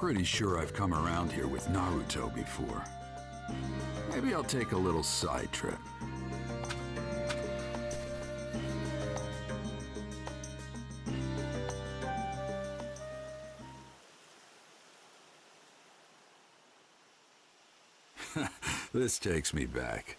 Pretty sure I've come around here with Naruto before. Maybe I'll take a little side trip. This takes me back.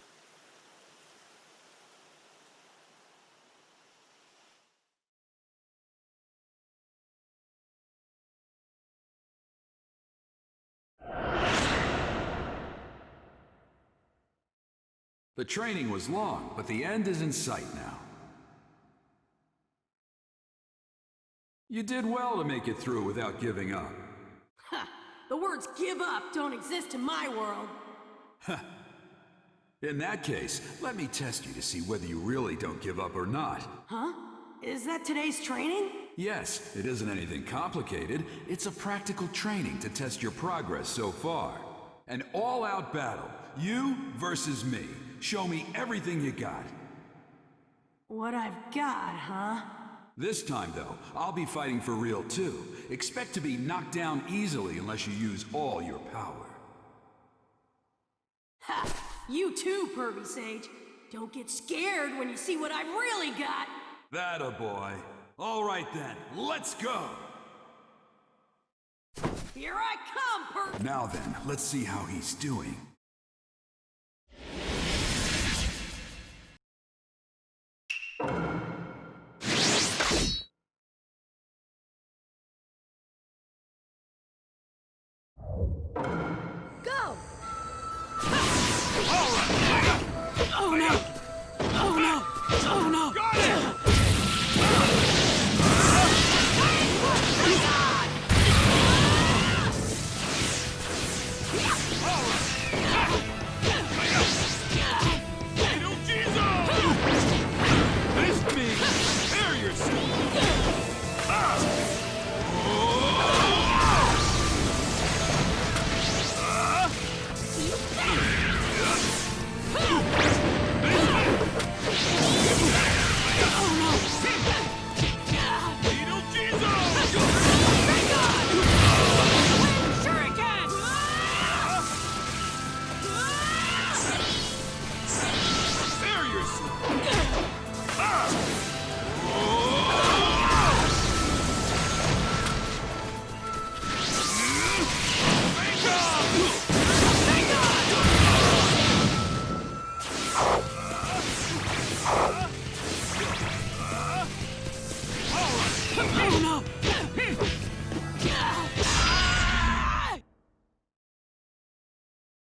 The training was long, but the end is in sight now. You did well to make it through without giving up. Ha! The words give up don't exist in my world. In that case, let me test you to see whether you really don't give up or not. Huh? Is that today's training? Yes, it isn't anything complicated. It's a practical training to test your progress so far. An all-out battle, you versus me. Show me everything you got. What I've got, huh? This time, though, I'll be fighting for real, too. Expect to be knocked down easily unless you use all your power. Ha! You too, Pervy Sage. Don't get scared when you see what I've really got. That a boy. All right then, let's go! Here I come, Now then, let's see how he's doing. Go! Oh no! Oh no! Oh no! Got it!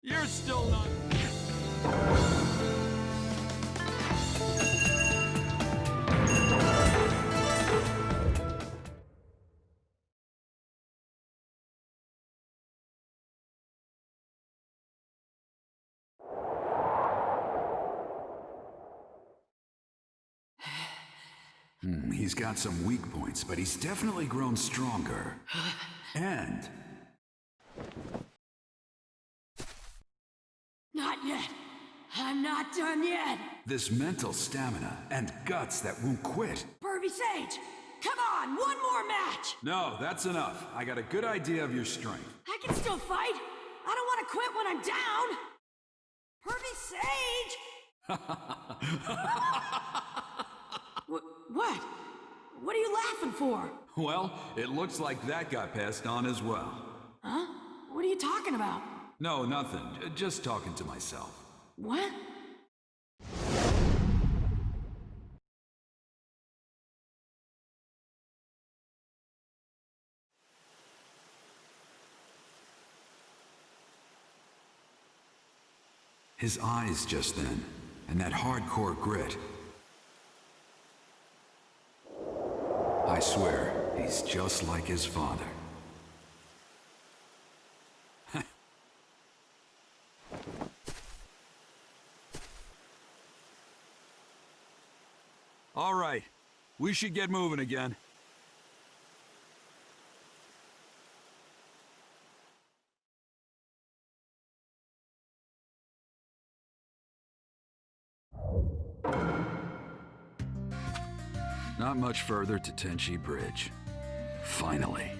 You're still not... He's got some weak points, but he's definitely grown stronger. And... Not yet. I'm not done yet. this mental stamina and guts that won't quit. Pervy Sage, come on, one more match. No, that's enough. I got a good idea of your strength. I can still fight. I don't want to quit when I'm down. Pervy Sage! What? What are you laughing for? Well, it looks like that got passed on as well. Huh? What are you talking about? No, nothing. Just talking to myself. What? His eyes just then, and that hardcore grit. I swear, he's just like his father. All right, we should get moving again. Not much further to Tenchi Bridge. Finally.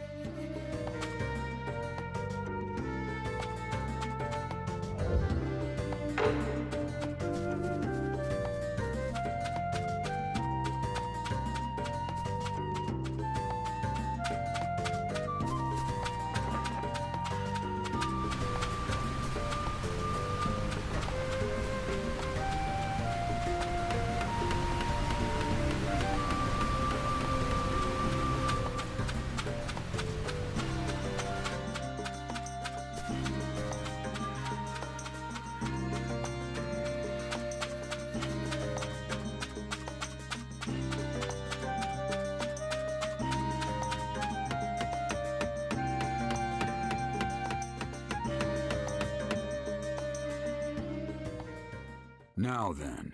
Now then,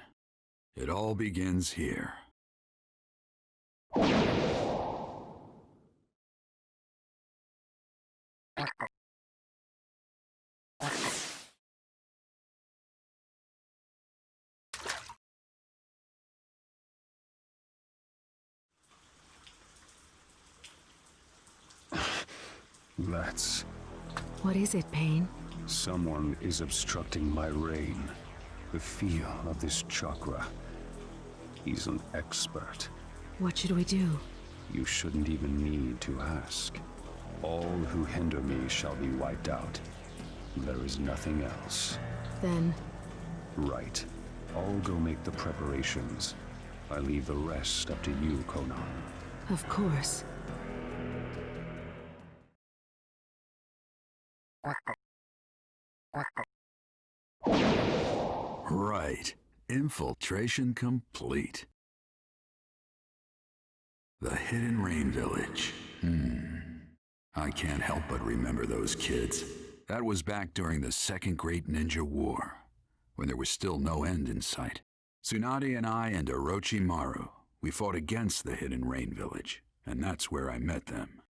it all begins here. Let's. What is it, Pain? Someone is obstructing my reign. The feel of this chakra. He's an expert. What should we do? You shouldn't even need to ask. All who hinder me shall be wiped out. There is nothing else. Then, Right. I'll go make the preparations. I leave the rest up to you, Conan. of course. Right. Infiltration complete. The Hidden Rain Village. I can't help but remember those kids. That was back during the Second Great Ninja War, when there was still no end in sight. Tsunade and I and Orochimaru, we fought against the Hidden Rain Village, and that's where I met them.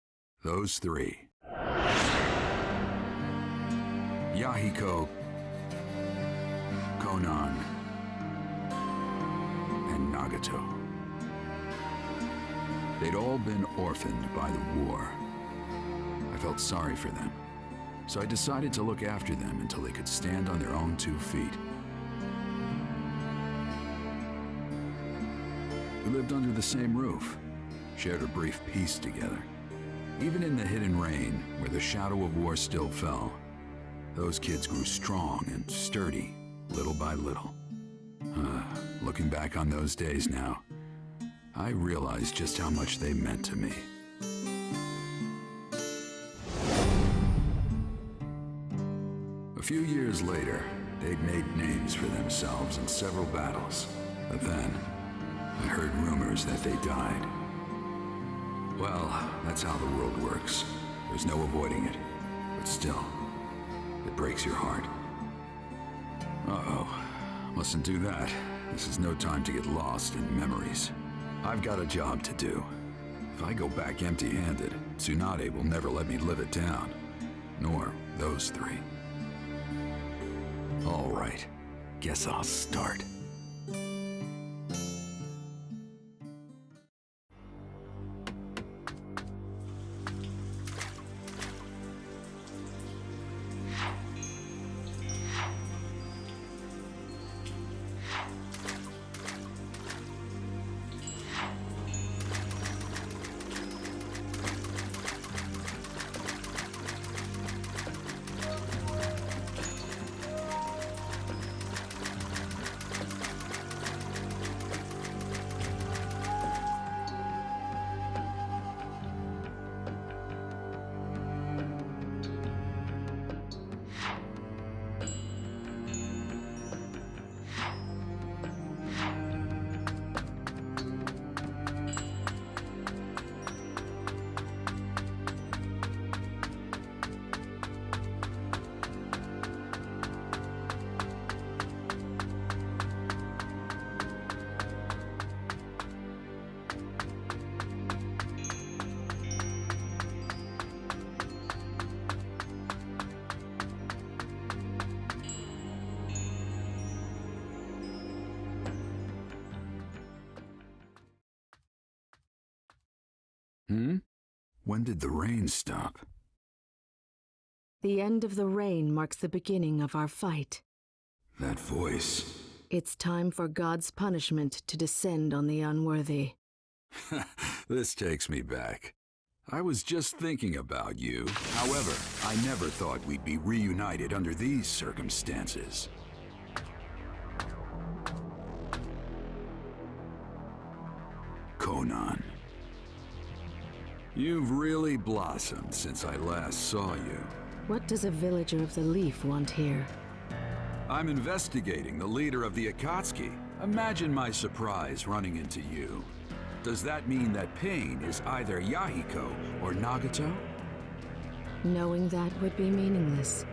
Those three. Yahiko, Conan, and Nagato. They'd all been orphaned by the war. I felt sorry for them, so I decided to look after them until they could stand on their own 2 feet. We lived under the same roof, shared a brief peace together. Even in the Hidden Rain, where the shadow of war still fell, those kids grew strong and sturdy, little by little. Looking back on those days now, I realize just how much they meant to me. A few years later, they'd made names for themselves in several battles. But then, I heard rumors that they died. Well, that's how the world works. There's no avoiding it. But still, it breaks your heart. Uh-oh. Mustn't do that. This is no time to get lost in memories. I've got a job to do. If I go back empty-handed, Tsunade will never let me live it down. Nor those three. All right. Guess I'll start. When did the rain stop? The end of the rain marks the beginning of our fight. That voice. It's time for God's punishment to descend on the unworthy. This takes me back. I was just thinking about you. However, I never thought we'd be reunited under these circumstances. Conan. You've really blossomed since I last saw you. What does a villager of the Leaf want here? I'm investigating the leader of the Akatsuki. Imagine my surprise running into you. Does that mean that Pain is either Yahiko or Nagato? Knowing that would be meaningless.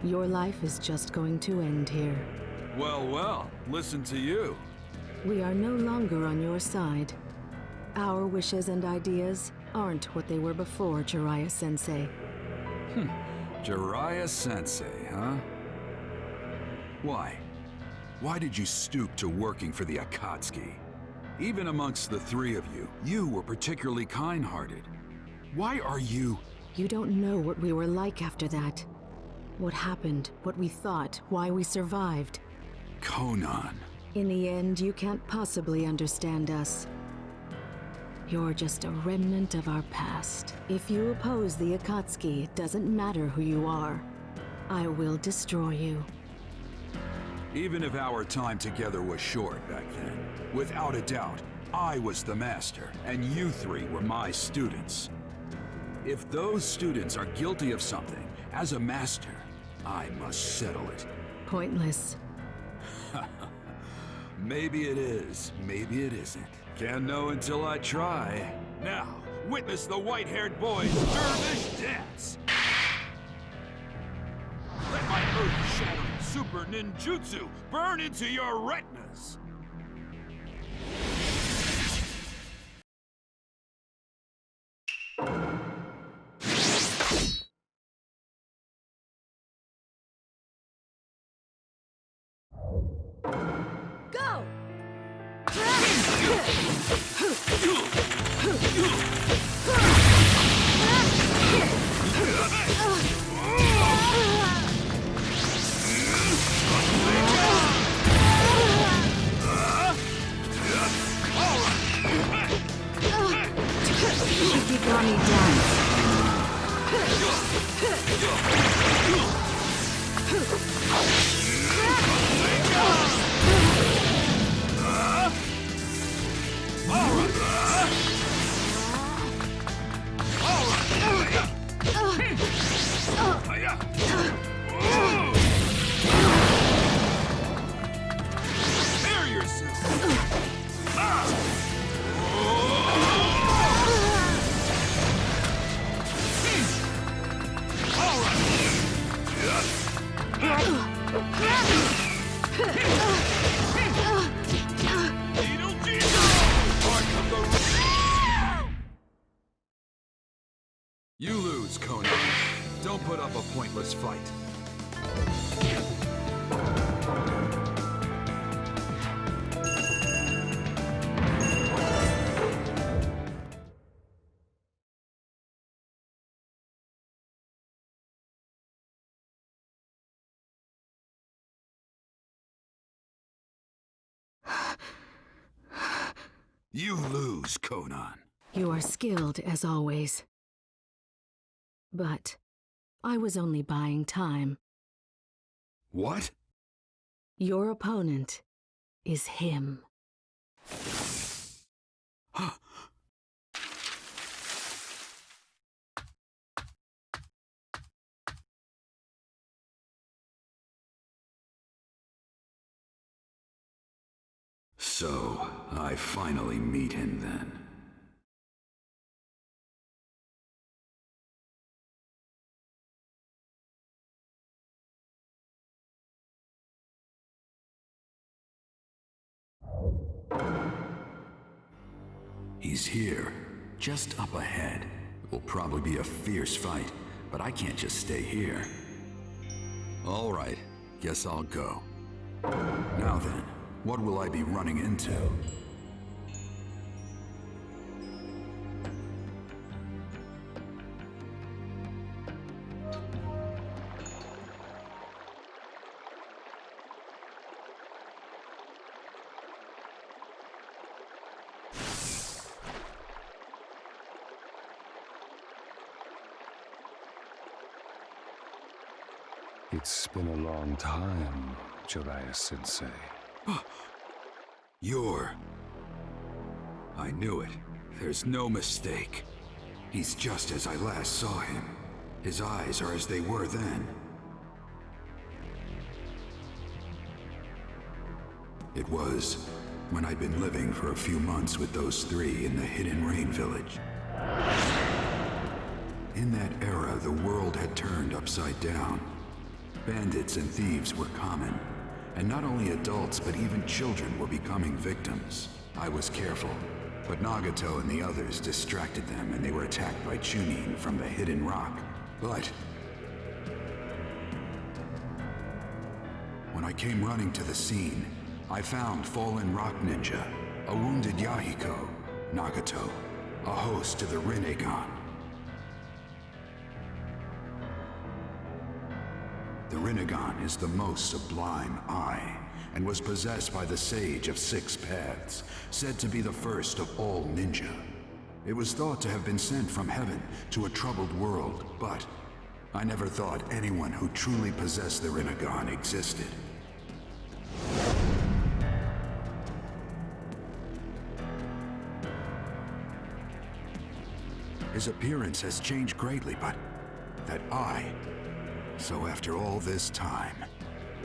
Your life is just going to end here. Well, well, listen to you. We are no longer on your side. Our wishes and ideas aren't what they were before, Jiraiya-sensei. Jiraiya-sensei, huh? Why? Why did you stoop to working for the Akatsuki? Even amongst the three of you, you were particularly kind-hearted. Why are you... You don't know what we were like after that. What happened, what we thought, why we survived. Conan. In the end, you can't possibly understand us. You're just a remnant of our past. If you oppose the Akatsuki, it doesn't matter who you are. I will destroy you. Even if our time together was short back then, without a doubt, I was the master, and you three were my students. If those students are guilty of something, as a master, I must settle it. Pointless. Maybe it is, maybe it isn't. Can't know until I try. Now, witness the white-haired boy's dervish dance. Let my earth-shattering super ninjutsu burn into your retinas. Go! Shikigami dance. Prepare yourself. You lose, Conan. Don't put up a pointless fight. You lose, Conan. You are skilled as always. But I was only buying time. What? Your opponent is him. So, I finally meet him then. He's here, just up ahead. It will probably be a fierce fight, but I can't just stay here. All right, guess I'll go. Now then, what will I be running into? It's been a long time, Jiraiya-sensei. You're... I knew it. There's no mistake. He's just as I last saw him. His eyes are as they were then. It was when I'd been living for a few months with those three in the Hidden Rain village. In that era, the world had turned upside down. Bandits and thieves were common, And not only adults, but even children were becoming victims. I was careful, but Nagato and the others distracted them and they were attacked by Chunin from the hidden rock. But when I came running to the scene, I found fallen rock ninja, a wounded Yahiko, Nagato, a host to the Rinnegan. The Rinnegan is the most sublime eye, and was possessed by the Sage of Six Paths, said to be the first of all ninja. It was thought to have been sent from heaven to a troubled world, but I never thought anyone who truly possessed the Rinnegan existed. His appearance has changed greatly, but that eye... So after all this time,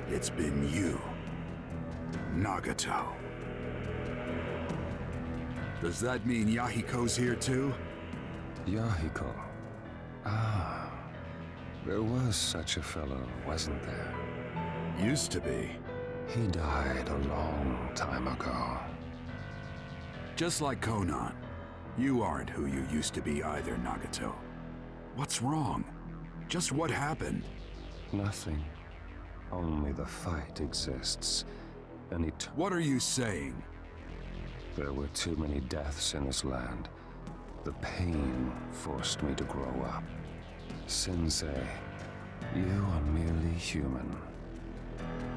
it's been you, Nagato. Does that mean Yahiko's here too? Yahiko. Ah, there was such a fellow, wasn't there? Used to be. He died a long time ago. Just like Conan, you aren't who you used to be either, Nagato. What's wrong? Just what happened? Nothing. Only the fight exists. And What are you saying? There were too many deaths in this land. The pain forced me to grow up. Sensei, you are merely human.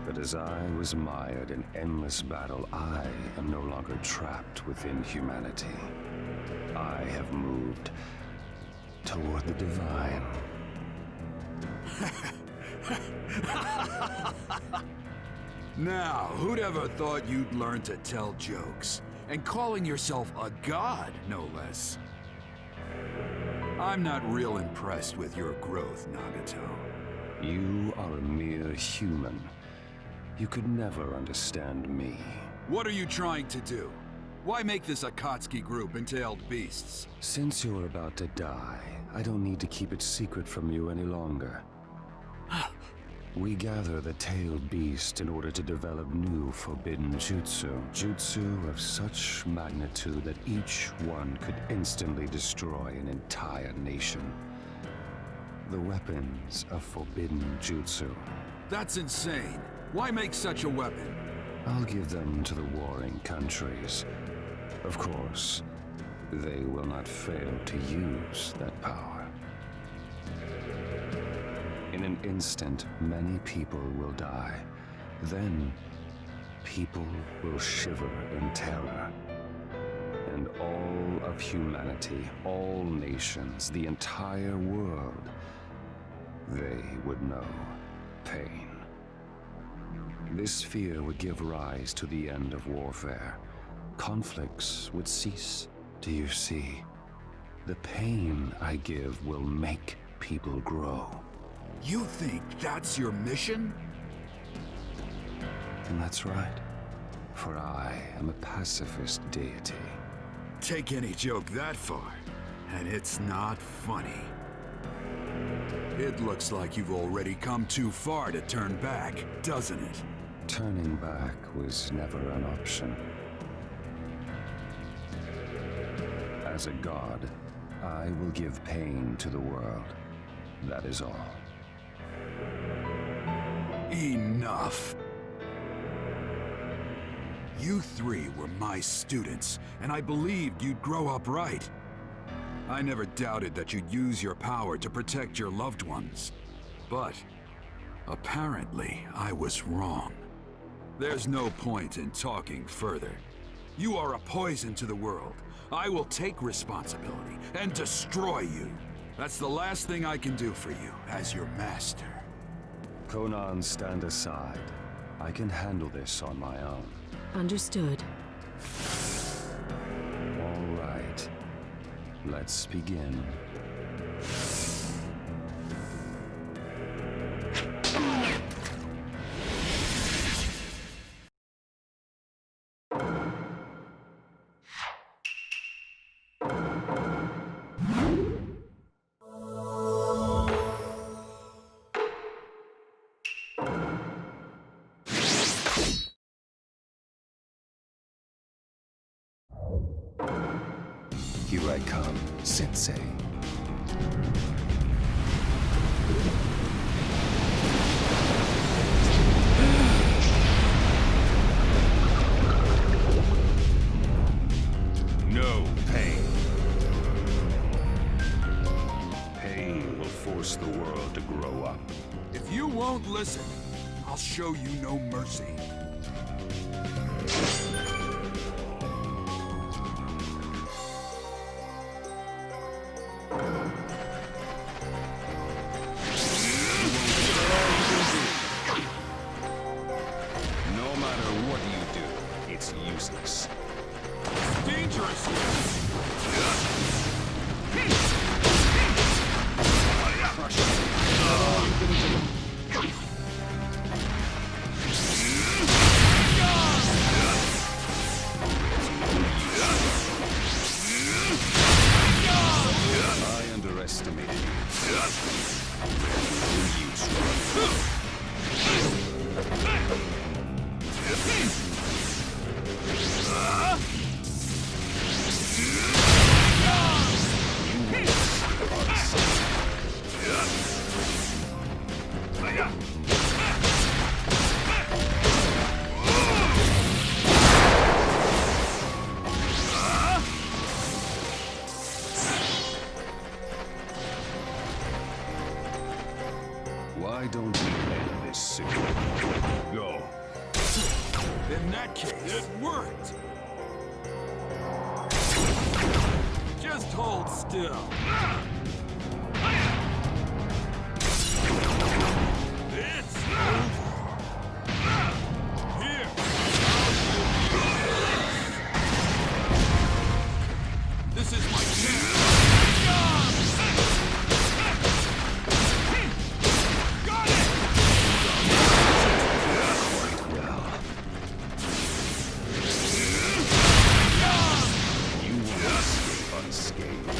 But as I was mired in endless battle, I am no longer trapped within humanity. I have moved toward the divine. Now, who'd ever thought you'd learn to tell jokes? And calling yourself a god, no less. I'm not real impressed with your growth, Nagato. You are a mere human. You could never understand me. What are you trying to do? Why make this Akatsuki group entailed beasts? Since you're about to die, I don't need to keep it secret from you any longer. We gather the tailed beast in order to develop new forbidden jutsu. Jutsu of such magnitude that each one could instantly destroy an entire nation. The weapons of forbidden jutsu. That's insane. Why make such a weapon? I'll give them to the warring countries. Of course, they will not fail to use that power. In an instant, many people will die. Then, people will shiver in terror. And all of humanity, all nations, the entire world, they would know pain. This fear would give rise to the end of warfare. Conflicts would cease. Do you see? The pain I give will make people grow. You think that's your mission? And that's right. For I am a pacifist deity. Take any joke that far, and it's not funny. It looks like you've already come too far to turn back, doesn't it? Turning back was never an option. As a god, I will give pain to the world. That is all. Enough! You three were my students, and I believed you'd grow up right. I never doubted that you'd use your power to protect your loved ones. But apparently, I was wrong. There's no point in talking further. You are a poison to the world. I will take responsibility and destroy you. That's the last thing I can do for you as your master. Conan, stand aside. I can handle this on my own. Understood. All right. Let's begin. become sensei. No pain. Pain will force the world to grow up. If you won't listen, I'll show you no mercy. No matter what you do, it's useless. It's dangerous. I underestimated you. No use running. Why don't we end this soon? Go. In that case, it worked. Just hold still. It's over. Here. This is my chance. Got it! Quite well. You won't escape unscathed.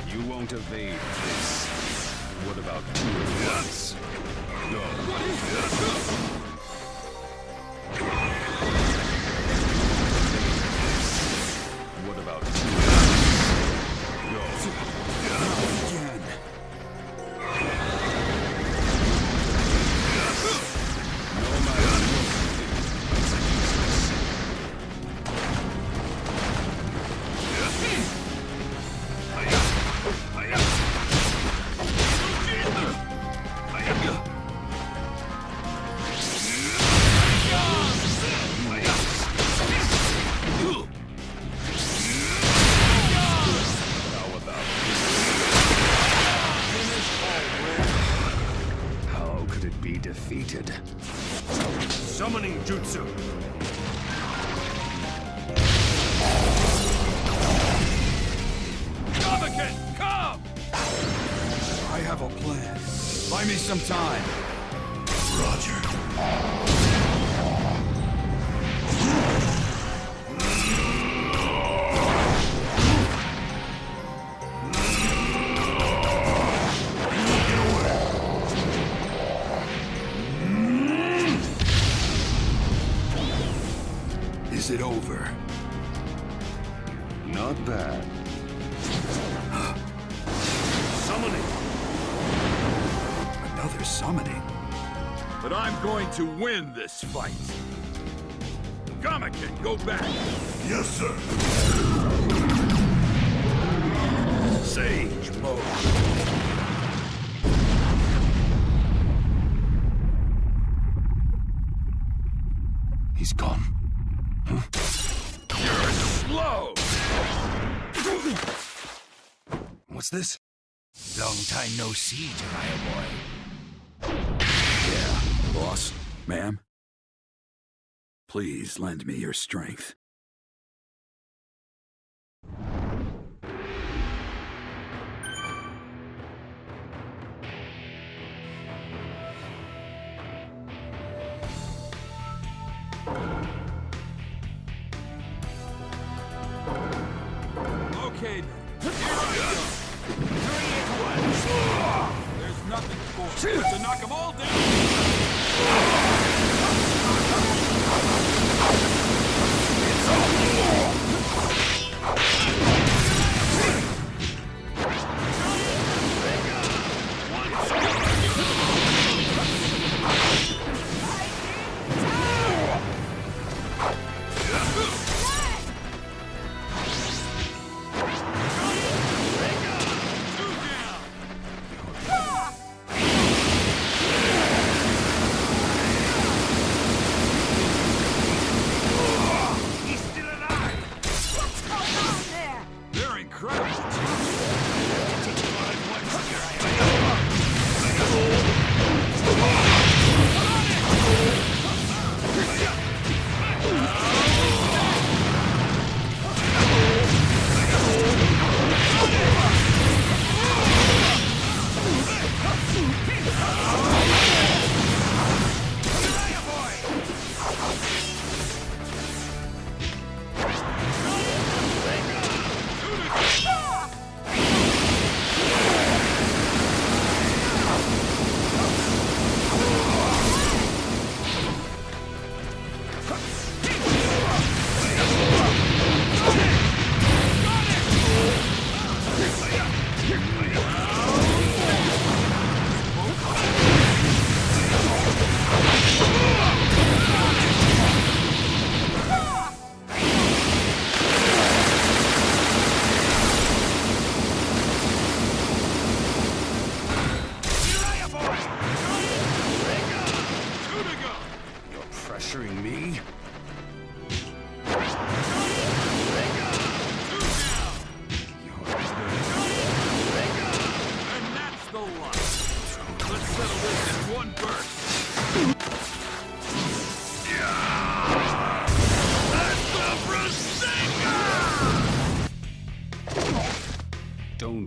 You won't evade this. What about two at once? Go. What is this? What about two at once? Go. Again. No matter what you do, it's useless. How about this? How could it be defeated? Summoning jutsu. Gallant, come! I have a plan. Buy me some time. Roger. Is it over? Not bad. Summoning. Another summoning. But I'm going to win this fight. Gamaken, go back. Yes, sir. Sage mode. He's gone. You're slow. What's this? Long time no see, Jiraiya boy. Yeah, boss, ma'am. Please lend me your strength. Okay, then. Here I go. 3 at 1. There's nothing for it but to knock them all down.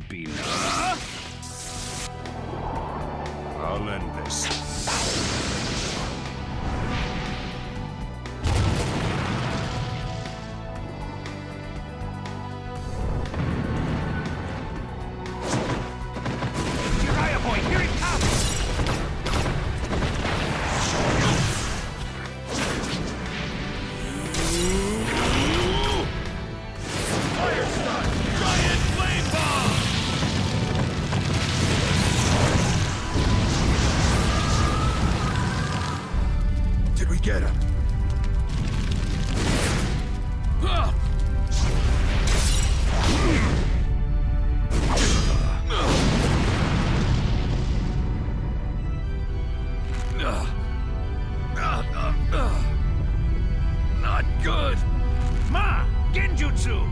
won't be long. I'll end this. Jiraiya boy, here it comes! Fire stun! Giant flame bomb! Did we get him? Not good! Ma! Genjutsu!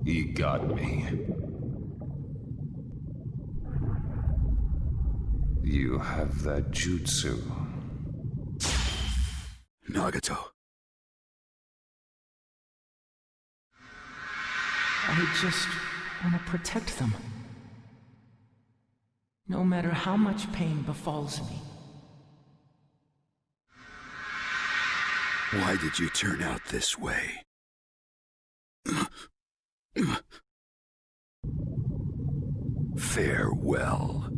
He got me. You have that jutsu. Nagato. I just want to protect them. No matter how much pain befalls me. Why did you turn out this way? Farewell.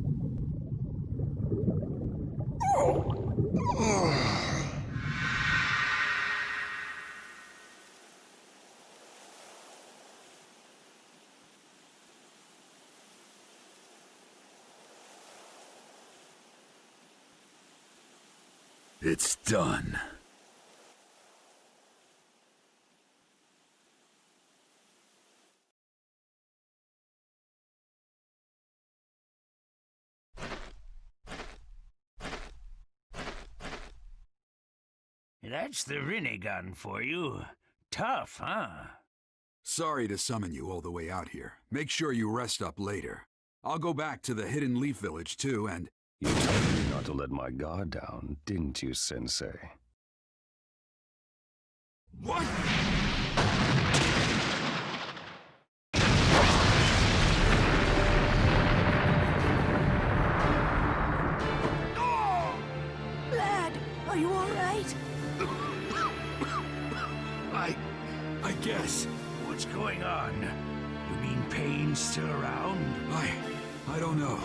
It's done. That's the Rinnegan for you. Tough, huh? Sorry to summon you all the way out here. Make sure you rest up later. I'll go back to the Hidden Leaf Village too, and... You told me not to let my guard down, didn't you, Sensei? What? Lad, are you all right? I guess. What's going on? You mean pain's still around? I don't know.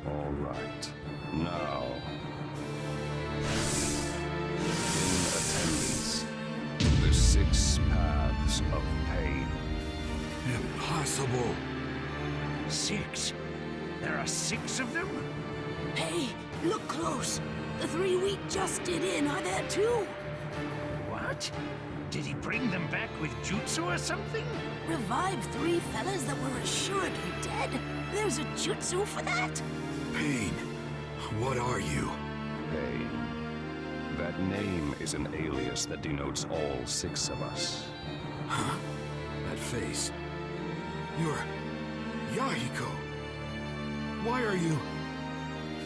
All right. Now, in attendance, the 6 paths of pain. Impossible. 6? There are 6 of them? Hey, look close. The 3 we just did in are there too. What? Did he bring them back with jutsu or something? Revive 3 fellas that were assuredly dead. There's a jutsu for that. Pain. What are you? Pain. That name is an alias that denotes all 6 of us. Huh? That face. You're... Yahiko. Why are you...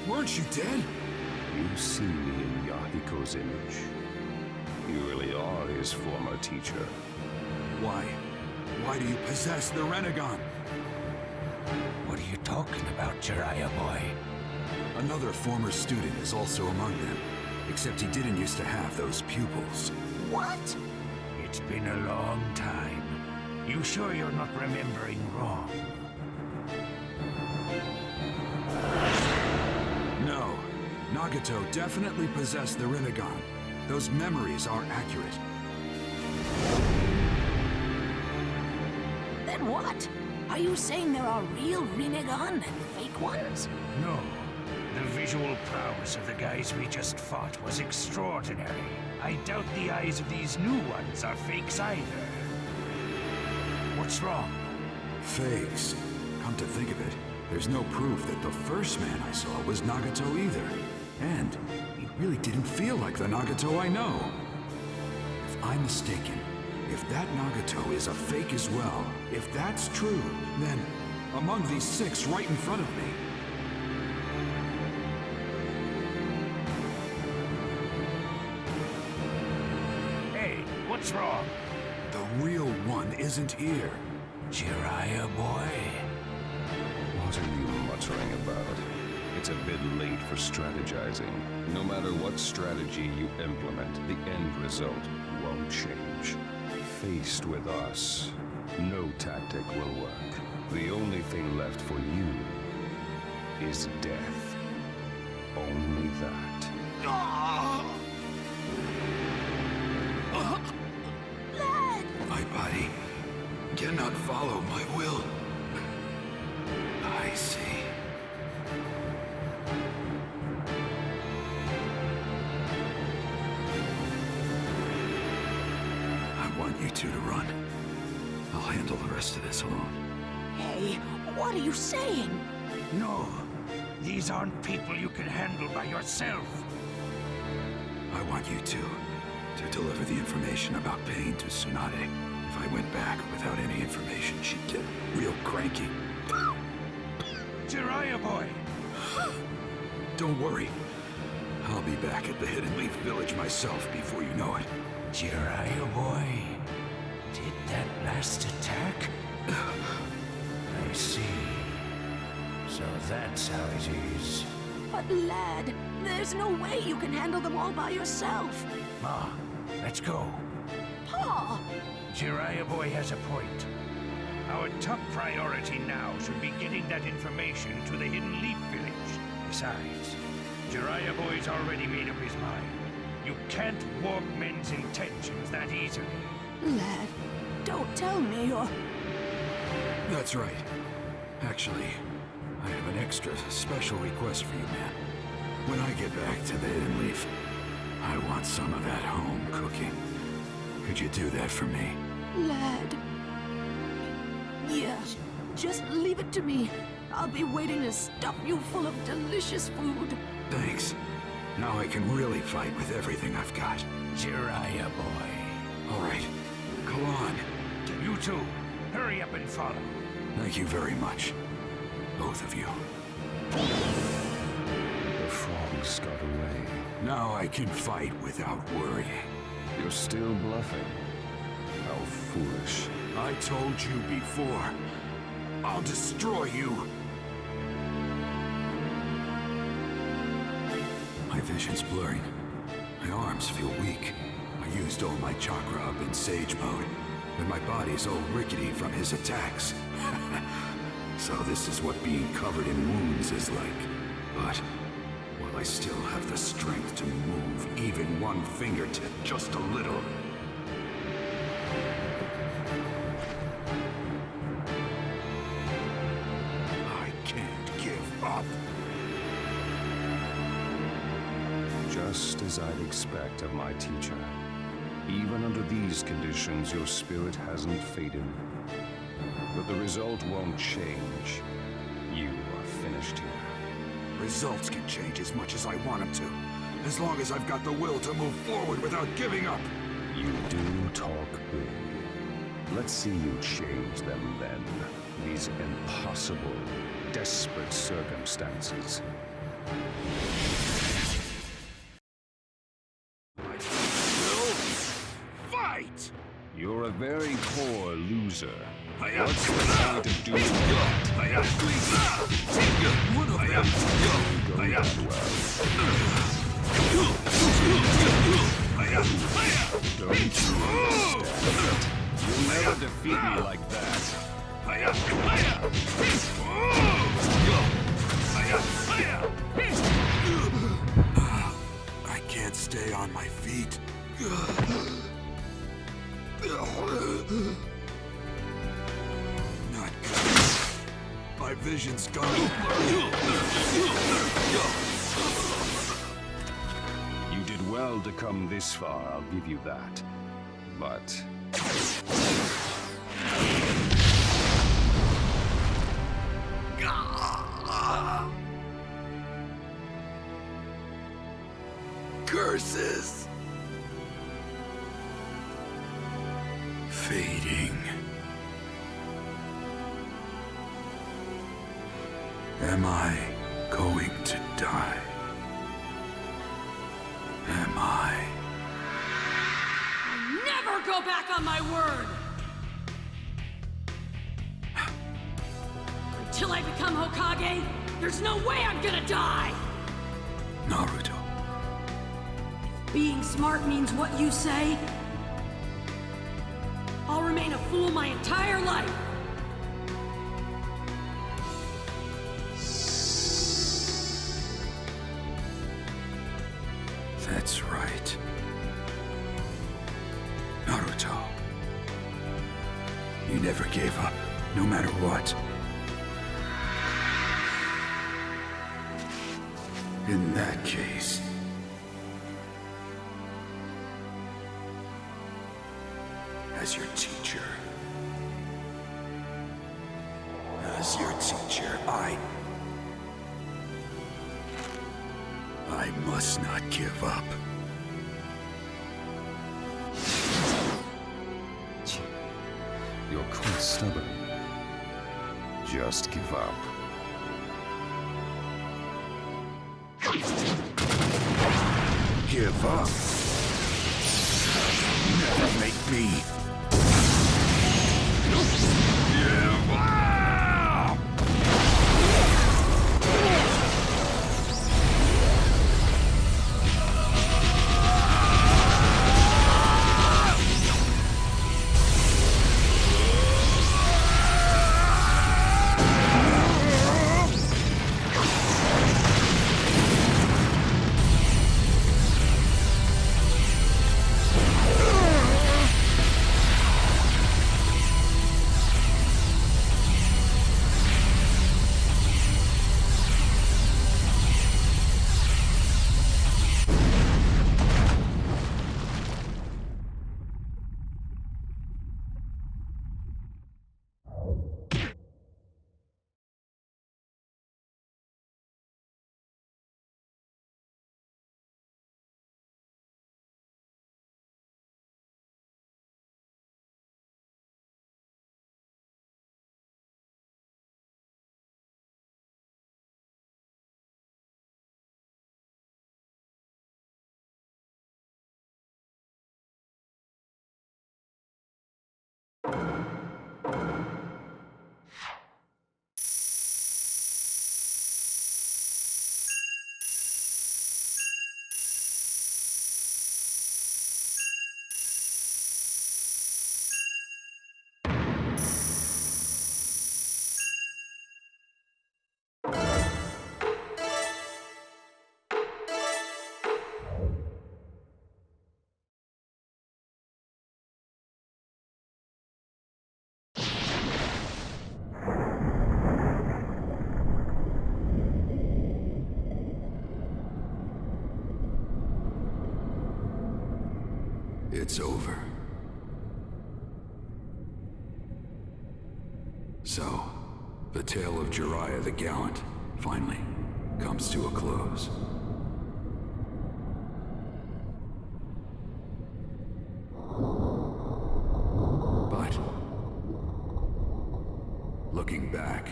Weren't you dead? You see me in Yahiko's image. You really are his former teacher. Why? Why do you possess the Rinnegan? What are you talking about, Jiraiya boy? Another former student is also among them. Except he didn't used to have those pupils. What? It's been a long time. You sure you're not remembering wrong? No. Nagato definitely possessed the Rinnegan. Those memories are accurate. Then what? Are you saying there are real Rinnegan and fake ones? No. The visual prowess of the guys we just fought was extraordinary. I doubt the eyes of these new ones are fakes either. What's wrong? Fakes. Come to think of it, there's no proof that the first man I saw was Nagato either. And he really didn't feel like the Nagato I know. If I'm mistaken, If that Nagato is a fake as well, if that's true, then among these 6 right in front of me, Hey, what's wrong? the real one isn't here. Jiraiya boy? What are you muttering about? It's a bit late for strategizing. No matter what strategy you implement, the end result won't change. Faced with us, no tactic will work. The only thing left for you is death. Only that. My body cannot follow my will. I see. I want you two to run. I'll handle the rest of this alone. Hey, what are you saying? No. These aren't people you can handle by yourself. I want you two to deliver the information about Pain to Tsunade. If I went back without any information, she'd get real cranky. Jiraiya boy! Don't worry. I'll be back at the Hidden Leaf Village myself before you know it. Jiraiya boy? Did that last attack? I see. So that's how it is. But lad, there's no way you can handle them all by yourself. Ma, let's go. Pa! Jiraiya boy has a point. Our top priority now should be getting that information to the Hidden Leaf Village. Besides, Jiraiya boy's already made up his mind. You can't warp men's intentions that easily. Lad, don't tell me you're... That's right. Actually, I have an extra special request for you, man. When I get back to the Hidden Leaf, I want some of that home cooking. Could you do that for me? Lad... Yeah, just leave it to me. I'll be waiting to stuff you full of delicious food. Thanks. Now I can really fight with everything I've got. Jiraiya boy. All right, go on. You two, hurry up and follow. Thank you very much, both of you. The frogs got away. Now I can fight without worrying. You're still bluffing. How foolish. I told you before. I'll destroy you. My vision's blurring. My arms feel weak. I used all my chakra up in Sage mode, and my body's all rickety from his attacks. So this is what being covered in wounds is like. But while I still have the strength to move even one fingertip just a little, I can't give up. Just as I'd expect of my teacher. Even under these conditions, your spirit hasn't faded. But the result won't change. You are finished here. Results can change as much as I want them to, as long as I've got the will to move forward without giving up. You do talk big. Let's see you change them then. These impossible, desperate circumstances. I will fight! You're a very poor loser. Hi-ya! What's the point of doing that? Hi-ya! One of them! Hi-ya! Hi-ya! Don't you understand? You'll never defeat me like that. Hi-ya! Hi-ya! Hi-ya! I can't stay on my feet. Not good. My vision's gone. You did well to come this far, I'll give you that. But... Curses! fading. Am I going to die? Am I? Never go back on my word! Until I become Hokage, there's no way I'm gonna die! Naruto. Being smart means what you say, I'll remain a fool my entire life! That's right. Naruto. You never gave up, no matter what. In that case... as your teacher... I must not give up. You're quite stubborn. Just give up. Give up? Never make me. Give up! It's over. So, the tale of Jiraiya the Gallant finally comes to a close. But, looking back,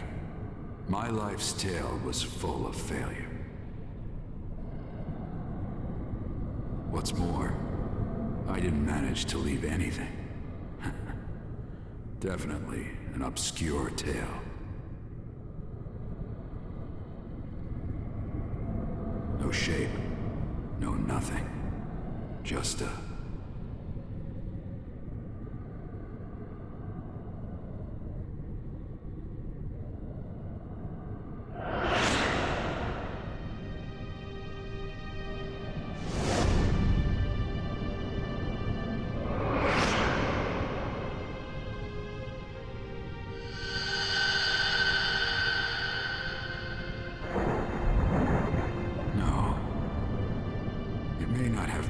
my life's tale was full of failure. What's more, I didn't manage to leave anything. Definitely an obscure tale. No shape, no nothing. Just a...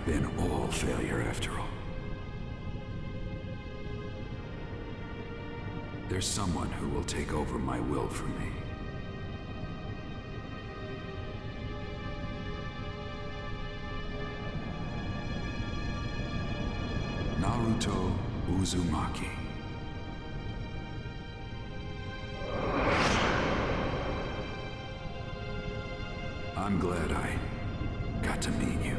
been all failure after all. There's someone who will take over my will for me. Naruto Uzumaki. to meet you,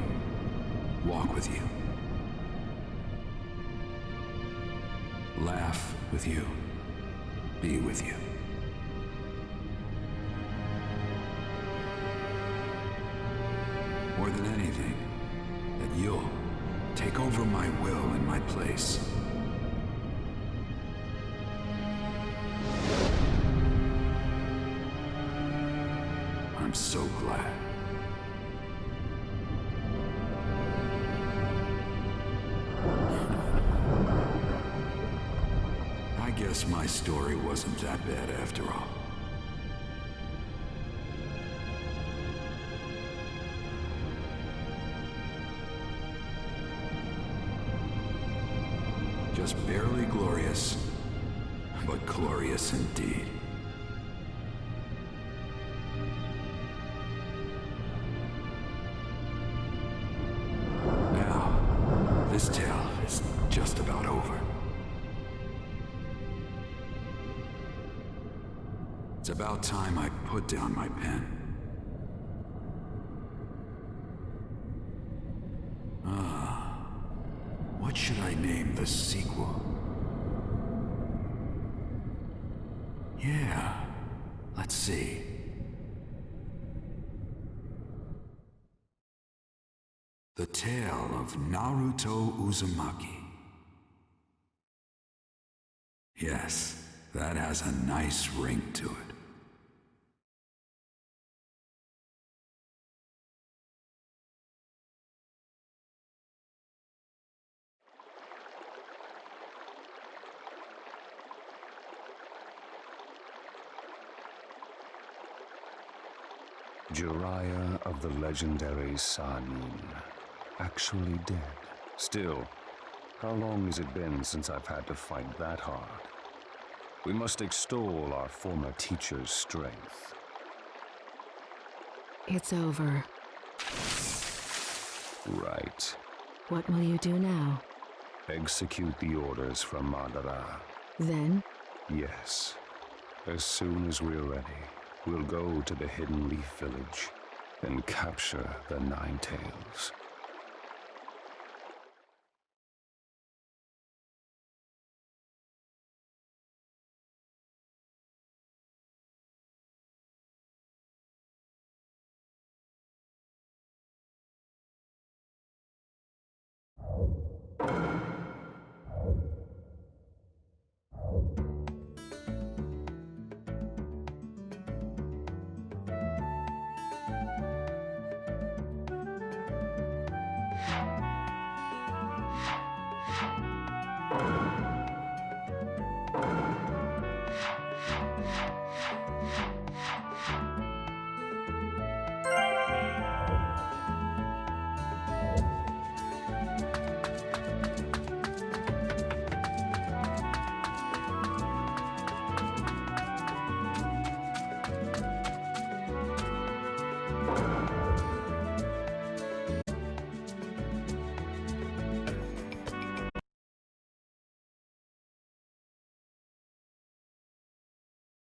walk with you, laugh with you, be with you. More than anything, that you'll take over my will in my place. I'm so glad. I guess my story wasn't that bad after all. Just barely glorious, but glorious indeed. Now, this tale is just about over. It's about time I put down my pen. What should I name the sequel? Yeah, let's see. The Tale of Naruto Uzumaki. Yes, that has a nice ring to it. Jiraiya of the legendary Sanin, actually dead. Still, how long has it been since I've had to fight that hard? We must extol our former teacher's strength. It's over. Right. What will you do now? Execute the orders from Madara. Then? Yes. As soon as we're ready, we'll go to the Hidden Leaf Village and capture the Nine Tails.